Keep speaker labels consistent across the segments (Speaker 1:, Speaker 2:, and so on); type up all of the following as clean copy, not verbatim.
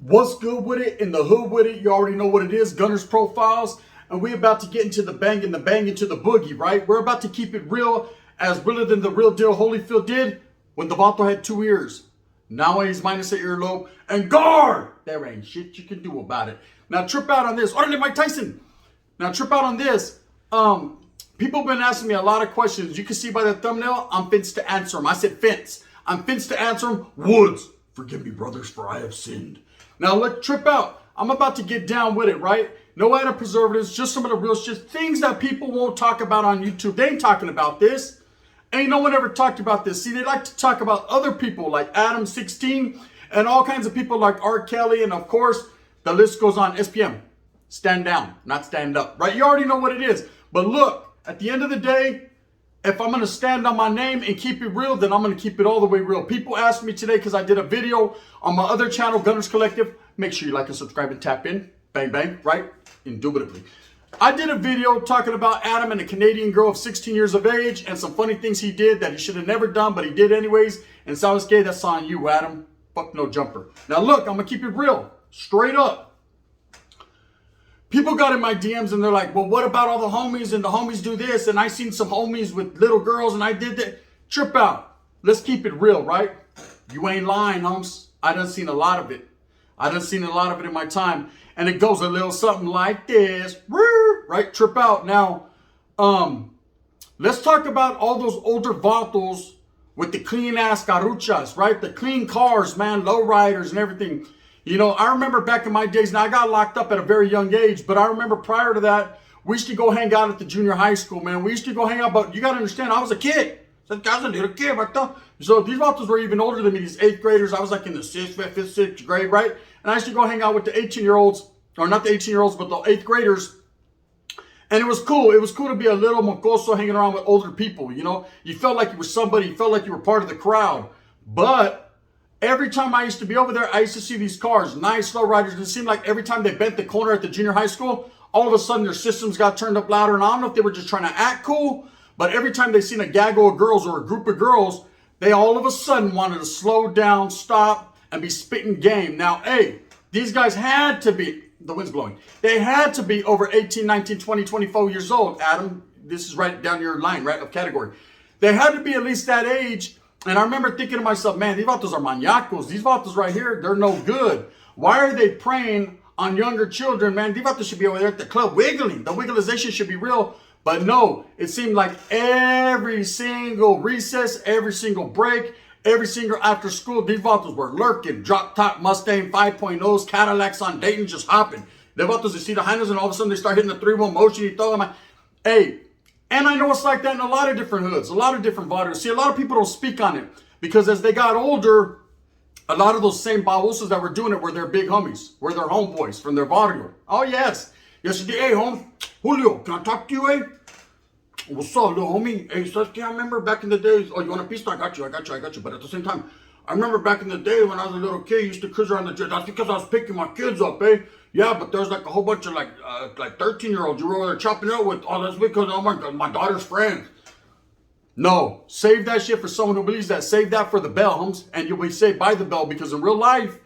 Speaker 1: What's good with it? In the hood with it, you already know what it is. Gunners Profiles. And we're about to get into the bang and the bang into the boogie, right? We're about to keep it real, as realer than the real deal Holyfield did when the Vato had 2 ears. Now he's minus an earlobe. And guard! There ain't shit you can do about it. Now trip out on this. Orderly Mike Tyson. Now trip out on this. People have been asking me a lot of questions. You can see by the thumbnail, I'm fenced to answer them. I said fence. I'm fenced to answer them. Woods. Forgive me, brothers, for I have sinned. Now let trip out. I'm about to get down with it, right? No added preservatives, just some of the real shit. Things that people won't talk about on YouTube. They ain't talking about this. Ain't no one ever talked about this. See, they like to talk about other people like Adam 16 and all kinds of people like R. Kelly. And of course, the list goes on. SPM. Stand down, not stand up, right? You already know what it is. But look, at the end of the day, if I'm going to stand on my name and keep it real, then I'm going to keep it all the way real. People asked me today because I did a video on my other channel, Gunners Collective. Make sure you like and subscribe and tap in. Bang, bang, right? Indubitably. I did a video talking about Adam and a Canadian girl of 16 years of age and some funny things he did that he should have never done, but he did anyways. And so I was gay. That's on you, Adam. Fuck no jumper. Now look, I'm going to keep it real. Straight up. People got in my DMs and they're like, well, what about all the homies and the homies do this? And I seen some homies with little girls and I did that. Trip out. Let's keep it real, right? You ain't lying, homes. I done seen a lot of it. I done seen a lot of it in my time. And it goes a little something like this. Right? Trip out. Now, let's talk about all those older vatos with the clean ass caruchas, right? The clean cars, man, lowriders and everything. You know, I remember back in my days, now I got locked up at a very young age, but I remember prior to that, we used to go hang out at the junior high school, man. We used to go hang out, but you got to understand, I was a kid. I was a little kid back then. So these vatos were even older than me, these 8th graders. I was like in the 6th, 5th, 6th grade, right? And I used to go hang out with the 18-year-olds, or not the 18-year-olds, but the 8th graders. And it was cool. It was cool to be a little mocoso hanging around with older people, you know? You felt like you were somebody. You felt like you were part of the crowd. But every time I used to be over there, I used to see these cars, nice lowriders. It seemed like every time they bent the corner at the junior high school, all of a sudden their systems got turned up louder. And I don't know if they were just trying to act cool, but every time they seen a gaggle of girls or a group of girls, they all of a sudden wanted to slow down, stop, and be spitting game. Now, hey, these guys had to be, the wind's blowing, they had to be over 18, 19, 20, 24 years old. Adam, this is right down your line, right, of category. They had to be at least that age. And I remember thinking to myself, man, these vatos are maniacos. These vatos right here, they're no good. Why are they preying on younger children, man? These vatos should be over there at the club wiggling. The wigglization should be real. But no, it seemed like every single recess, every single break, every single after school, these vatos were lurking. Drop top Mustang 5.0s, Cadillacs on Dayton, just hopping. The vatos, they see the highness and all of a sudden they start hitting the 3-1 motion. You throw them out. Hey. And I know it's like that in a lot of different hoods, a lot of different vatos. See, a lot of people don't speak on it because as they got older, a lot of those same babosos that were doing it were their big homies, were their homeboys from their barrio. Oh, yes. Yes, you did. Hey, home. Julio, can I talk to you, eh? What's up, little homie? Hey, so I remember back in the days. Oh, you want a piece? I got you. But at the same time, I remember back in the day when I was a little kid, I used to cruise around the jet. That's because I was picking my kids up, eh? Yeah, but there's like a whole bunch of like 13-year-olds you were over there chopping it up with. Oh, that's because, oh my God, my daughter's friends. No, save that shit for someone who believes that. Save that for the bell, homes, and you'll be saved by the bell because in real life,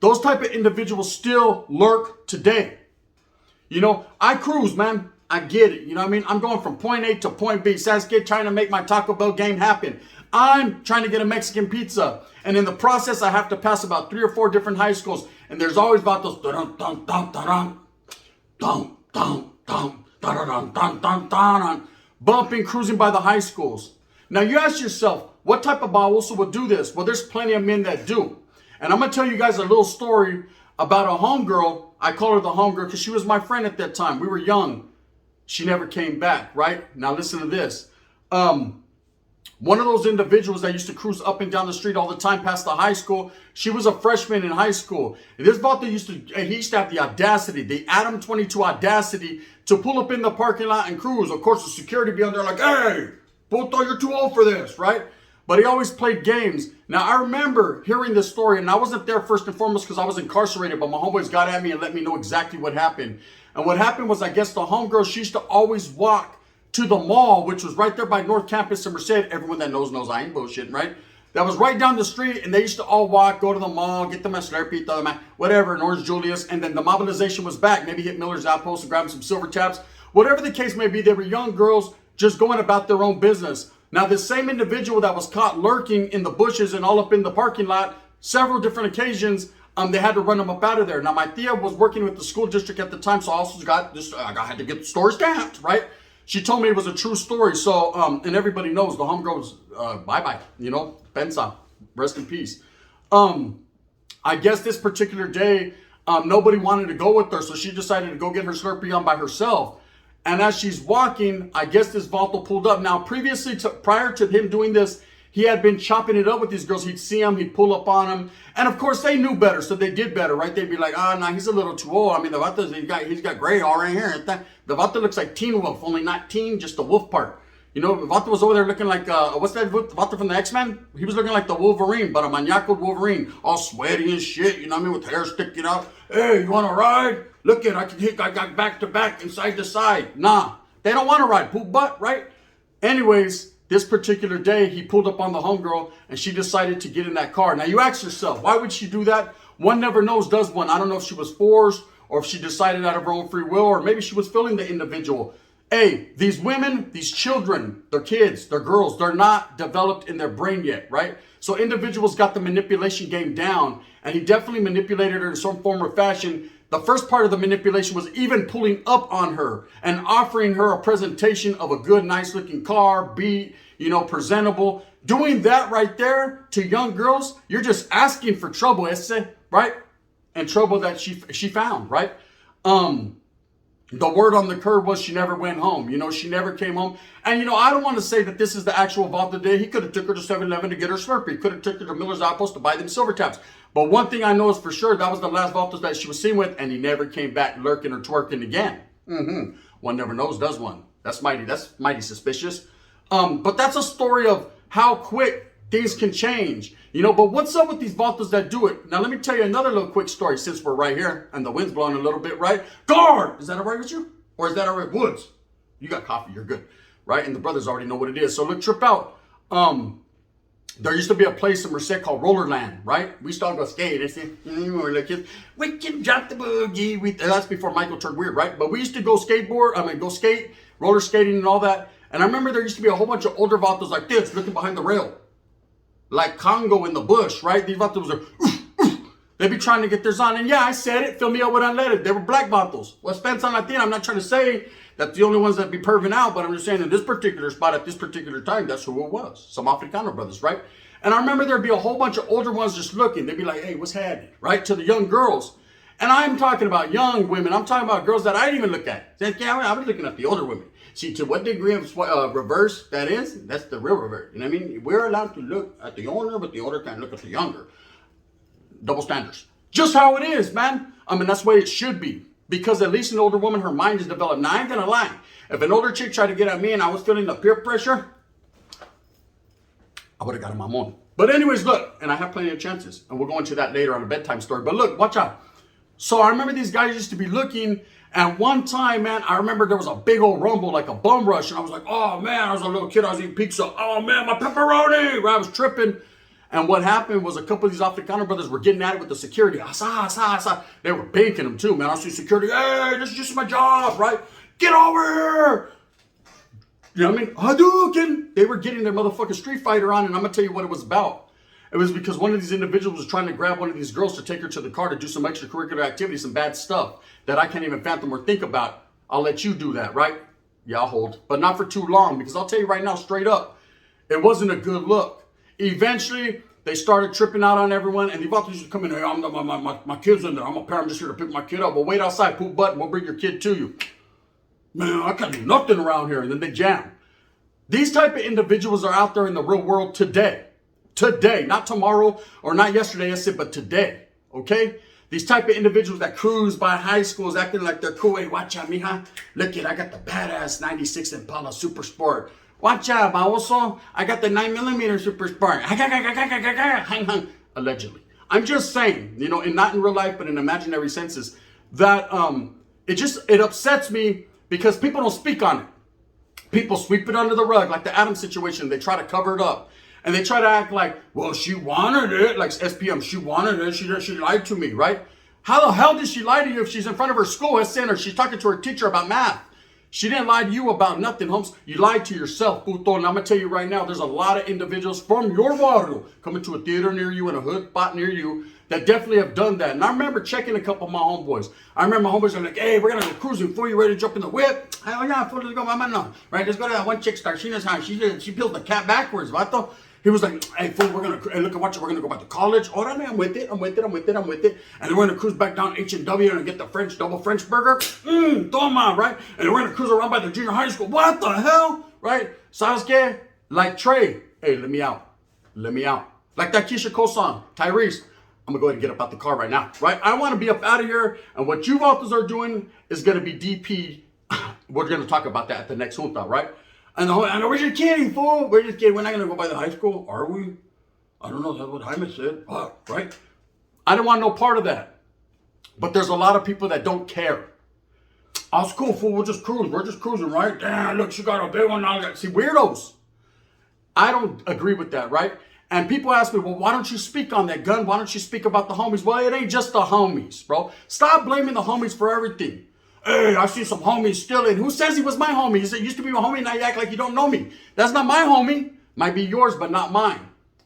Speaker 1: those type of individuals still lurk today. You know, I cruise, man. I get it. You know what I mean? I'm going from point A to point B. Sasuke trying to make my Taco Bell game happen. I'm trying to get a Mexican pizza. And in the process, I have to pass about 3 or 4 different high schools. And there's always about those bumping, cruising by the high schools. Now you ask yourself, what type of baboso would do this? Well, there's plenty of men that do. And I'm going to tell you guys a little story about a homegirl. I call her the homegirl because she was my friend at that time. We were young. She never came back, right? Now listen to this. One of those individuals that used to cruise up and down the street all the time past the high school, she was a freshman in high school. And this vato used to have the audacity, the Adam 22 audacity to pull up in the parking lot and cruise. Of course, the security be on there like, hey, puto, you're too old for this, right? But he always played games. Now, I remember hearing this story, and I wasn't there first and foremost because I was incarcerated, but my homeboys got at me and let me know exactly what happened. And what happened was, I guess the homegirl, she used to always walk to the mall, which was right there by North Campus in Merced. Everyone that knows I ain't bullshitting, right? that was right down the street, and they used to all walk, go to the mall, get them a Slurpee, whatever, an Orange Julius, and then the mobilization was back. Maybe hit Miller's Outpost and grab some silver taps. Whatever the case may be, they were young girls just going about their own business. Now, this same individual that was caught lurking in the bushes and all up in the parking lot, several different occasions, they had to run him up out of there. Now, my tia was working with the school district at the time, so I also got this, I had to get the story stamped, right? She told me it was a true story. So, and everybody knows the homegirl was, bye-bye, you know, Benza, rest in peace. I guess this particular day, nobody wanted to go with her, so she decided to go get her Slurpee on by herself. And as she's walking, I guess this Vato pulled up. Now, prior to him doing this, he had been chopping it up with these girls. He'd see them, he'd pull up on them. And of course, they knew better, so they did better, right? They'd be like, nah, he's a little too old. I mean, the Vato, he's got gray all right here. The Vato looks like Teen Wolf, only not teen, just the wolf part. You know, Vato was over there looking like, what's that Vato from the X-Men? He was looking like the Wolverine, but a maniacal Wolverine, all sweaty and shit, you know what I mean, with hair sticking out. Hey, you want to ride? Look at, I got back to back and side to side. Nah, they don't want to ride, poop butt, right? Anyways, this particular day, he pulled up on the homegirl and she decided to get in that car. Now, you ask yourself, why would she do that? One never knows, does one. I don't know if she was forced or if she decided out of her own free will, or maybe she was feeling the individual. Hey, these women, these children, they're kids, they're girls, they're not developed in their brain yet, right? So individuals got the manipulation game down, and he definitely manipulated her in some form or fashion. The first part of the manipulation was even pulling up on her and offering her a presentation of a good, nice looking car, beat, you know, presentable. Doing that right there to young girls, you're just asking for trouble, right? And trouble that she found, right? The word on the curb was she never went home. You know, she never came home. And, you know, I don't want to say that this is the actual Vato day. He could have took her to 7-Eleven to get her Slurpee. He could have took her to Miller's Outpost to buy them silver taps. But one thing I know is for sure, that was the last Vatos that she was seen with, and he never came back lurking or twerking again. One never knows, does one? That's mighty suspicious. But that's a story of how quick things can change. You know, but what's up with these Vatos that do it? Now, let me tell you another little quick story since we're right here and the wind's blowing a little bit, right? Guard! Is that all right with you? Or is that all right? Woods, you got coffee, you're good, right? And the brothers already know what it is. So look, trip out. There used to be a place in Merced called Rollerland, right? We used to all go skate. We can drop the boogie. That's before Michael turned weird, right? But we used to go go skate, roller skating and all that. And I remember there used to be a whole bunch of older Vatos like this, looking behind the rail. Like Congo in the bush, right? These Vatos are, they'd be trying to get theirs on. And yeah, I said it, fill me up with unleaded. They were black Vatos. Well, Spence on Latina, I'm not trying to say that the only ones that be perving out, but I'm just saying in this particular spot at this particular time, that's who it was. Some Africano brothers, right? And I remember there'd be a whole bunch of older ones just looking. They'd be like, hey, what's happening, right? To the young girls. And I'm talking about young women. I'm talking about girls that I didn't even look at. Yeah, I was looking at the older women. See, to what degree of reverse that is, that's the real reverse. You know what I mean? We're allowed to look at the older, but the older can't look at the younger. Double standards. Just how it is, man. I mean, that's the way it should be. Because at least an older woman, her mind is developed. Now, I ain't gonna lie. If an older chick tried to get at me and I was feeling the peer pressure, I would have got a mamon. But anyways, look, and I have plenty of chances. And we'll go into that later on a bedtime story. But look, watch out. So I remember these guys used to be looking. And one time, man, I remember there was a big old rumble, like a bum rush. And I was like, oh, man, I was a little kid. I was eating pizza. Oh, man, my pepperoni. Right, I was tripping. And what happened was a couple of these Africano brothers were getting at it with the security. They were banking them, too, man. I see security. Hey, this is just my job, right? Get over here. You know what I mean? Hadouken. They were getting their motherfucking Street Fighter on. And I'm going to tell you what it was about. It was because one of these individuals was trying to grab one of these girls to take her to the car to do some extracurricular activity, some bad stuff that I can't even fathom or think about. I'll let you do that, right? Yeah, I'll hold. But not for too long, because I'll tell you right now, straight up, it wasn't a good look. Eventually, they started tripping out on everyone, and the Vatos used to come in, hey, my kid's in there. I'm a parent, I'm just here to pick my kid up. Well, wait outside, poop button, we'll bring your kid to you. Man, I can't do nothing around here. And then they jam. These type of individuals are out there in the real world today. Today, not tomorrow or not yesterday, I said, but today, okay? These type of individuals that cruise by high schools acting like they're cool. Hey, watch out, mija. Look it, I got the badass 96 Impala Super Sport. Watch out, baoso. I got the 9mm Super Sport. Allegedly. I'm just saying, you know, and not in real life, but in imaginary senses, that it upsets me because people don't speak on it. People sweep it under the rug, like the Adams situation. They try to cover it up. And they try to act like, well, she wanted it, like SPM, she wanted it, she lied to me, right? How the hell did she lie to you if she's in front of her school SN or she's talking to her teacher about math? She didn't lie to you about nothing, Holmes. You lied to yourself, puto. And I'm going to tell you right now, there's a lot of individuals from your barrio coming to a theater near you in a hood spot near you that definitely have done that. And I remember checking a couple of my homeboys. I remember my homeboys are like, hey, we're going to go cruising before you ready to jump in the whip. Hell yeah, fool, let's go, mama, no. Right, let's go to that one chick star. She knows how. She peeled the cat backwards, vato. He was like, hey, fool, we're going to, hey, look at watch it. We're going to go back to college. All right, man, I'm with it. And then we're going to cruise back down H&W and get the double French burger. Toma, right? And then we're going to cruise around by the junior high school. What the hell? Right? Sasuke, like Trey, hey, let me out. Like that Keisha Cole song, Tyrese. I'm going to go ahead and get up out the car right now, right? I want to be up out of here. And what you vatos are doing is going to be DP. We're going to talk about that at the next junta, right? And we're just kidding, fool. We're just kidding. We're not going to go by the high school, are we? I don't know. That's what Jaime said. Right? I didn't want no part of that. But there's a lot of people that don't care. Oh, it's cool, fool. We're just cruising, right? Damn, look, she got a big one. See, weirdos. I don't agree with that, right? And people ask me, well, why don't you speak on that, Gun? Why don't you speak about the homies? Well, it ain't just the homies, bro. Stop blaming the homies for everything. Hey, I see some homies stealing. Who says he was my homie? He said, used to be my homie, now you act like you don't know me. That's not my homie. Might be yours, but not mine.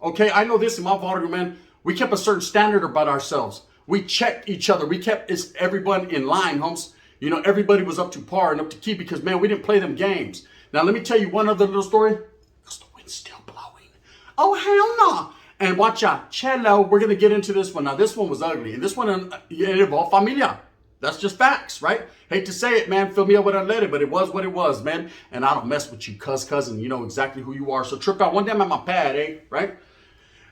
Speaker 1: Okay, I know this in my barrio, man. We kept a certain standard about ourselves. We checked each other. We kept everyone in line, homes. You know, everybody was up to par and up to key because, man, we didn't play them games. Now, let me tell you one other little story. Because the wind's still blowing. Oh, hell no. And watch out. Cello, we're going to get into this one. Now, this one was ugly. And this one, it involved familia. That's just facts, right? Hate to say it, man. Fill me up with unleaded, but it was what it was, man. And I don't mess with you, cousin. You know exactly who you are. So trip out. One day I'm at my pad, right?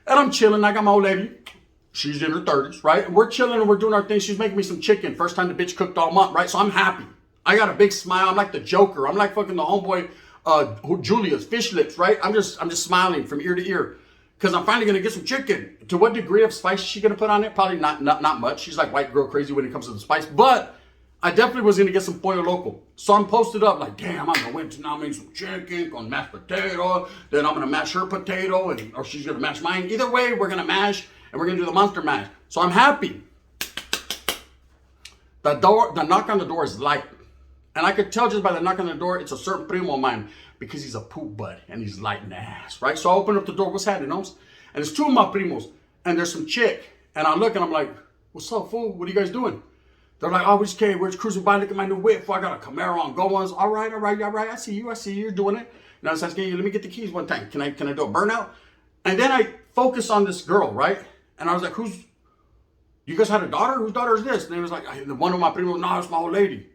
Speaker 1: And I'm chilling. I got my old lady. She's in her 30s, right? And we're chilling and we're doing our thing. She's making me some chicken. First time the bitch cooked all month, right? So I'm happy. I got a big smile. I'm like the Joker. I'm like fucking the homeboy, Julia's fish lips, right? I'm just smiling from ear to ear. Because I'm finally going to get some chicken. To what degree of spice is she going to put on it? Probably not much. She's like white girl crazy when it comes to the spice. But I definitely was going to get some pollo loco. So I'm posted up like, damn, I'm going to win to now make some chicken on mashed potato. Then I'm going to mash her potato or she's going to mash mine. Either way, we're going to mash and we're going to do the monster mash. So I'm happy. The knock on the door is light. And I could tell just by the knock on the door, it's a certain primo of mine. Because he's a poop bud and he's light in the ass, right? So I open up the door, what's happening, homes? And there's two of my primos and there's some chick. And I look and I'm like, what's up, fool? What are you guys doing? They're like, oh, we just came, we're just cruising by, look at my new whip. I got a Camaro on go-ons. All right. I see you, you're doing it. And I was asking you, let me get the keys one time. Can I do a burnout? And then I focus on this girl, right? And I was like, you guys had a daughter? Whose daughter is this? And they was like, one of my primos, no, it's my old lady.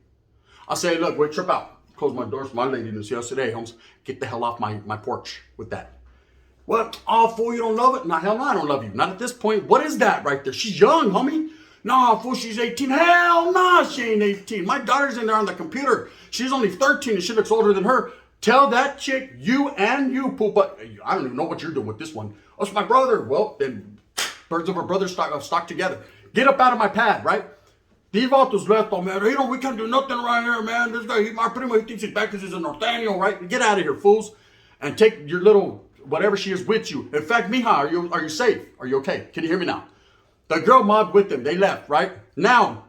Speaker 1: I say, look, wait, trip out. Close my doors for my lady to see us today, Holmes. Get the hell off my porch with that. What? Oh, fool, you don't love it? Nah, hell no, I don't love you. Not at this point. What is that right there? She's young, homie. Nah, fool, she's 18. Hell nah, she ain't 18. My daughter's in there on the computer. She's only 13 and she looks older than her. Tell that chick, you, pool, but I don't even know what you're doing with this one. Oh, it's my brother. Well, then birds of a brother stock together. Get up out of my pad, right? These vatos left on, man. You know, we can't do nothing right here, man. This guy, my primo, he thinks he's back because he's a norteño, right? Get out of here, fools. And take your little, whatever she is with you. In fact, mija, are you safe? Are you okay? Can you hear me now? The girl mobbed with them. They left, right? Now,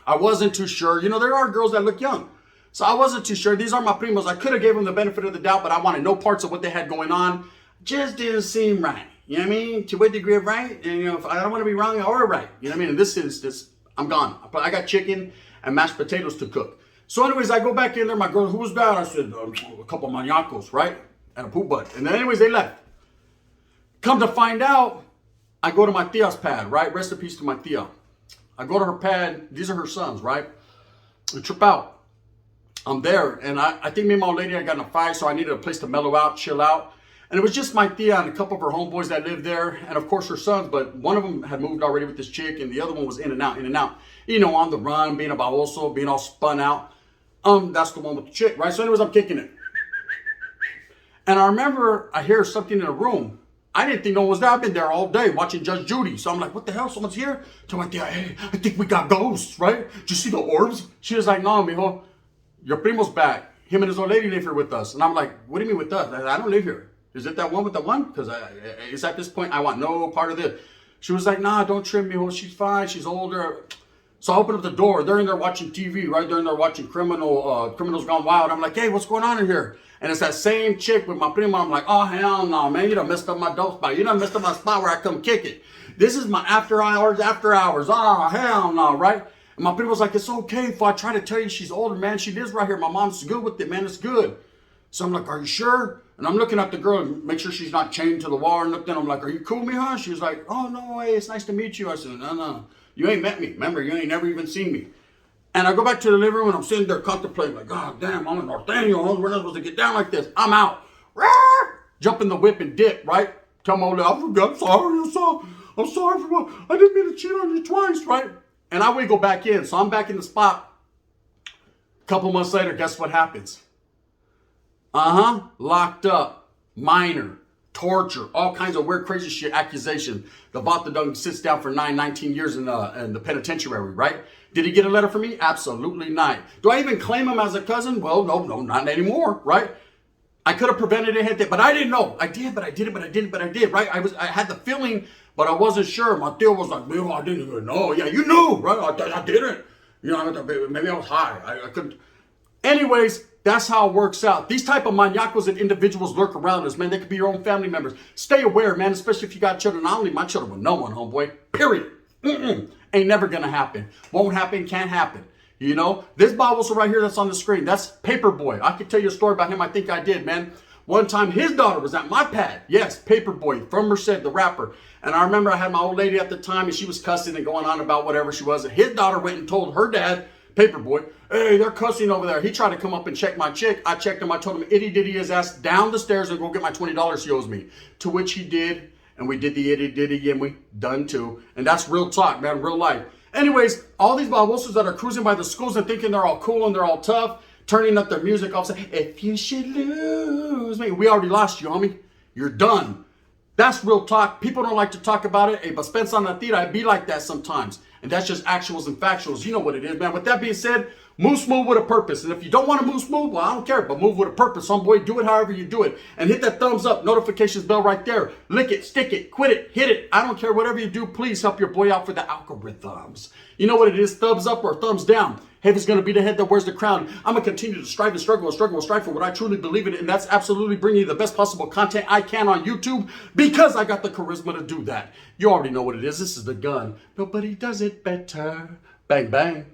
Speaker 1: I wasn't too sure. You know, there are girls that look young. So I wasn't too sure. These are my primos. I could have gave them the benefit of the doubt, but I wanted no parts of what they had going on. Just didn't seem right. You know what I mean? To what degree of right? And, you know, if I don't want to be wrong or right. You know what I mean? In this instance, I'm gone. I got chicken and mashed potatoes to cook. So anyways, I go back in there. My girl, who was that? I said, a couple of maniacos, right? And a poop butt. And then anyways, they left. Come to find out, I go to my tia's pad, right? Rest in peace to my tia. I go to her pad. These are her sons, right? I trip out. I'm there. And I think me and my old lady, I got in a fight. So I needed a place to mellow out, chill out. And it was just my tia and a couple of her homeboys that lived there. And of course her sons, but one of them had moved already with this chick and the other one was in and out. You know, on the run, being a baboso, being all spun out. That's the one with the chick, right? So anyways, I'm kicking it. And I remember I hear something in a room. I didn't think no one was there. I've been there all day watching Judge Judy. So I'm like, what the hell? Someone's here? So my tia, hey, I think we got ghosts, right? Did you see the orbs? She was like, no, mijo, your primo's back. Him and his old lady live here with us. And I'm like, what do you mean with us? I don't live here. Is it that one with the one? Because it's at this point, I want no part of this. She was like, nah, don't trim me. Well, she's fine. She's older. So I open up the door. They're in there watching TV, right? They're in there watching Criminals Gone Wild. I'm like, hey, what's going on in here? And it's that same chick with my prima. I'm like, oh, hell no, man. You done messed up my dope spot. You done messed up my spot where I come kick it. This is my after hours. Oh, hell no, right? And my prima was like, it's okay if I try to tell you she's older, man. She lives right here. My mom's good with it, man. It's good. So I'm like, are you sure? And I'm looking at the girl and make sure she's not chained to the wall or nothing. I'm like, are you cool, mija? She was like, oh, no, hey, it's nice to meet you. I said, no. You ain't met me. Remember, you ain't never even seen me. And I go back to the living room and I'm sitting there contemplating, like, God damn, I'm in Norteño. We're not supposed to get down like this. I'm out. Jump in the whip and dip, right? Tell my old lady, I'm sorry. I'm sorry for what I didn't mean to cheat on you twice, right? And I wiggle back in. So I'm back in the spot. A couple months later, guess what happens? Locked up, minor, torture, all kinds of weird, crazy shit, accusation. The Botadung sits down for 19 years in the penitentiary, right? Did he get a letter from me? Absolutely not. Do I even claim him as a cousin? Well, no, not anymore, right? I could have prevented it, but I didn't know. I did, but I did, right? I had the feeling, but I wasn't sure. My deal was like, well, I didn't even know. Yeah, you knew, right? I didn't. You know, maybe I was high. I couldn't. Anyways, that's how it works out. These type of maniacos and individuals lurk around us, man. They could be your own family members. Stay aware, man, especially if you got children. I don't leave my children with no one, homeboy. Period. Ain't never gonna happen. Won't happen, can't happen. You know, this Bible right here that's on the screen, that's Paperboy. I could tell you a story about him. I think I did, man. One time his daughter was at my pad. Yes, Paperboy from Merced, the rapper. And I remember I had my old lady at the time and she was cussing and going on about whatever she was. And his daughter went and told her dad, Paperboy, hey, they're cussing over there. He tried to come up and check my chick. I checked him. I told him, itty-ditty his ass down the stairs and go get my $20 he owes me. To which he did. And we did the itty-ditty and we done too. And that's real talk, man, real life. Anyways, all these babosos that are cruising by the schools and thinking they're all cool and they're all tough, turning up their music off, saying, if you should lose me. We already lost you, homie. You're done. That's real talk. People don't like to talk about it. Hey, but Spence on that theater, I be like that sometimes. And that's just actuals and factuals. You know what it is, man. With that being said, move smooth with a purpose. And if you don't want to move smooth, well, I don't care. But move with a purpose, homeboy. Do it however you do it. And hit that thumbs up, notifications bell right there. Lick it, stick it, quit it, hit it. I don't care. Whatever you do, please help your boy out for the algorithms. You know what it is, thumbs up or thumbs down. Heaven's going to be the head that wears the crown. I'm going to continue to strive and struggle for what I truly believe in. And that's absolutely bringing you the best possible content I can on YouTube because I got the charisma to do that. You already know what it is. This is the gun. Nobody does it better. Bang, bang.